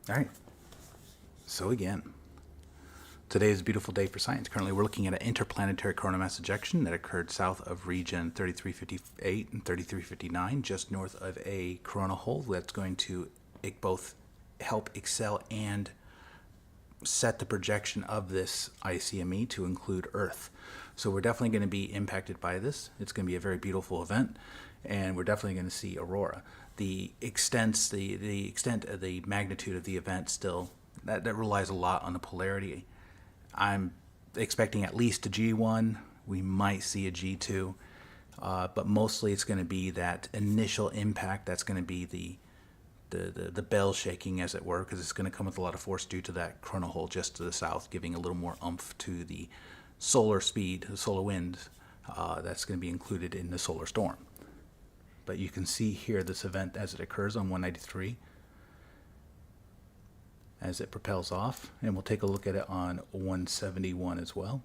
All right. So again, today is a beautiful day for science. Currently, we're looking at an interplanetary coronal mass ejection that occurred south of region 3358 and 3359, just north of a coronal hole that's going to both help excel and set the projection of this ICME to include Earth. So we're definitely going to be impacted by this. It's going to be a very beautiful event, and we're definitely going to see aurora. The extent of the magnitude of the event still, that relies a lot on the polarity. I'm expecting at least a G1. We might see a G2, but mostly it's going to be that initial impact that's going to be the bell shaking, as it were, because it's going to come with a lot of force due to that coronal hole just to the south, giving a little more oomph to the solar speed, the solar wind that's going to be included in the solar storm. But you can see here this event as it occurs on 193 as it propels off, and we'll take a look at it on 171 as well.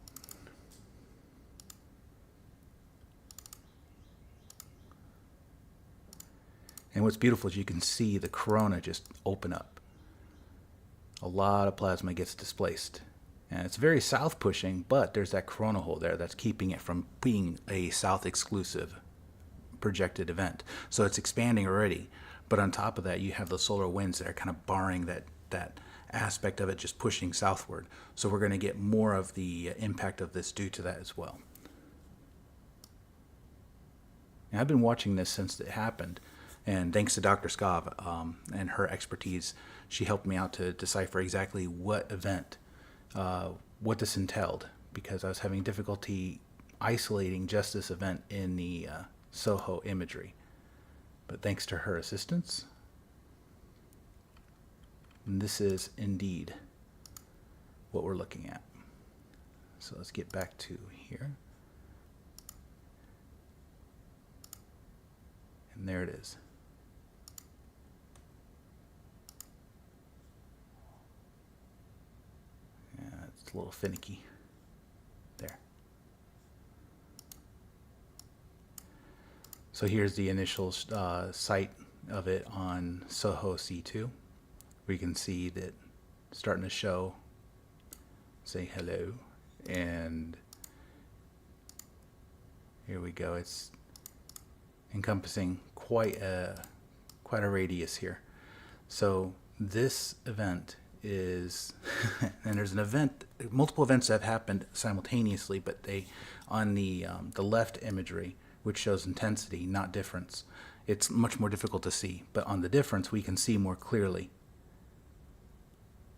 And what's beautiful is you can see the corona just open up. A lot of plasma gets displaced. And it's very south pushing, but there's that corona hole there that's keeping it from being a south exclusive projected event. So it's expanding already. But on top of that, you have the solar winds that are kind of barring that aspect of it, just pushing southward. So we're going to get more of the impact of this due to that as well. Now, I've been watching this since it happened. And thanks to Dr. Skov and her expertise, she helped me out to decipher exactly what event, what this entailed, because I was having difficulty isolating just this event in the SOHO imagery. But thanks to her assistance, this is indeed what we're looking at. So let's get back to here. And there it is. A little finicky there. So here's the initial site of it on SOHO C2. We can see that starting to show, say hello, and here we go. It's encompassing quite a radius here. So this event is and there's an event, multiple events that have happened simultaneously, but they on the left imagery, which shows intensity, not difference, it's much more difficult to see. But on the difference, we can see more clearly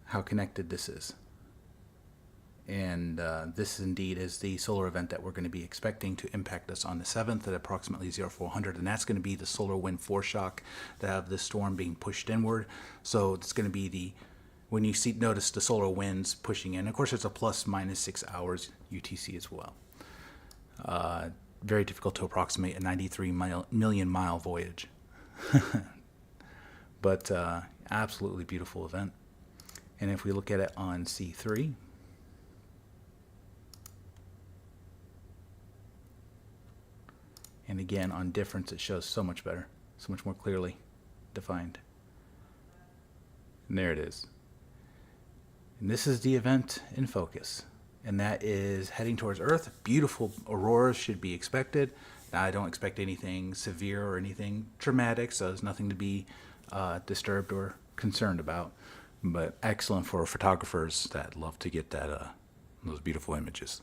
how connected this is. And this indeed is the solar event that we're going to be expecting to impact us on the 7th at approximately 0400, and that's going to be the solar wind foreshock that have the storm being pushed inward. So it's going to be when you notice the solar winds pushing in. Of course, it's a plus minus 6 hours UTC as well. Very difficult to approximate a 93 million mile voyage. But absolutely beautiful event. And if we look at it on C3, and again on difference, it shows so much better, so much more clearly defined. And there it is. And this is the event in focus, and that is heading towards Earth. Beautiful auroras should be expected. Now, I don't expect anything severe or anything dramatic, so there's nothing to be disturbed or concerned about, but excellent for photographers that love to get those beautiful images.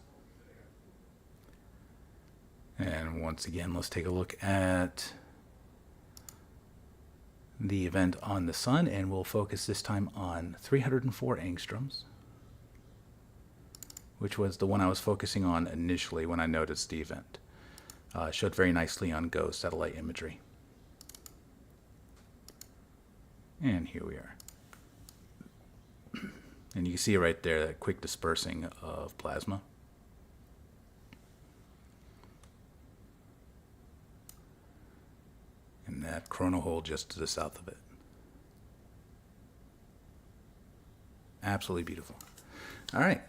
And once again, let's take a look at the event on the sun, and we'll focus this time on 304 angstroms, which was the one I was focusing on initially when I noticed the event. Showed very nicely on GO satellite imagery. And here we are. And you can see right there that quick dispersing of plasma. And that coronal hole just to the south of it. Absolutely beautiful. All right.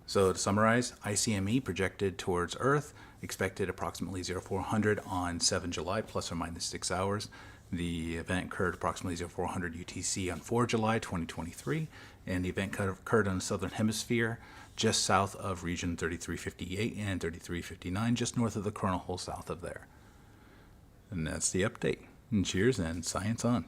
So to summarize, ICME projected towards Earth, expected approximately 0400 on 7 July, plus or minus 6 hours. The event occurred approximately 0400 UTC on 4 July 2023, and the event occurred in the southern hemisphere, just south of region 3358 and 3359, just north of the coronal hole south of there. And that's the update. And cheers and science on.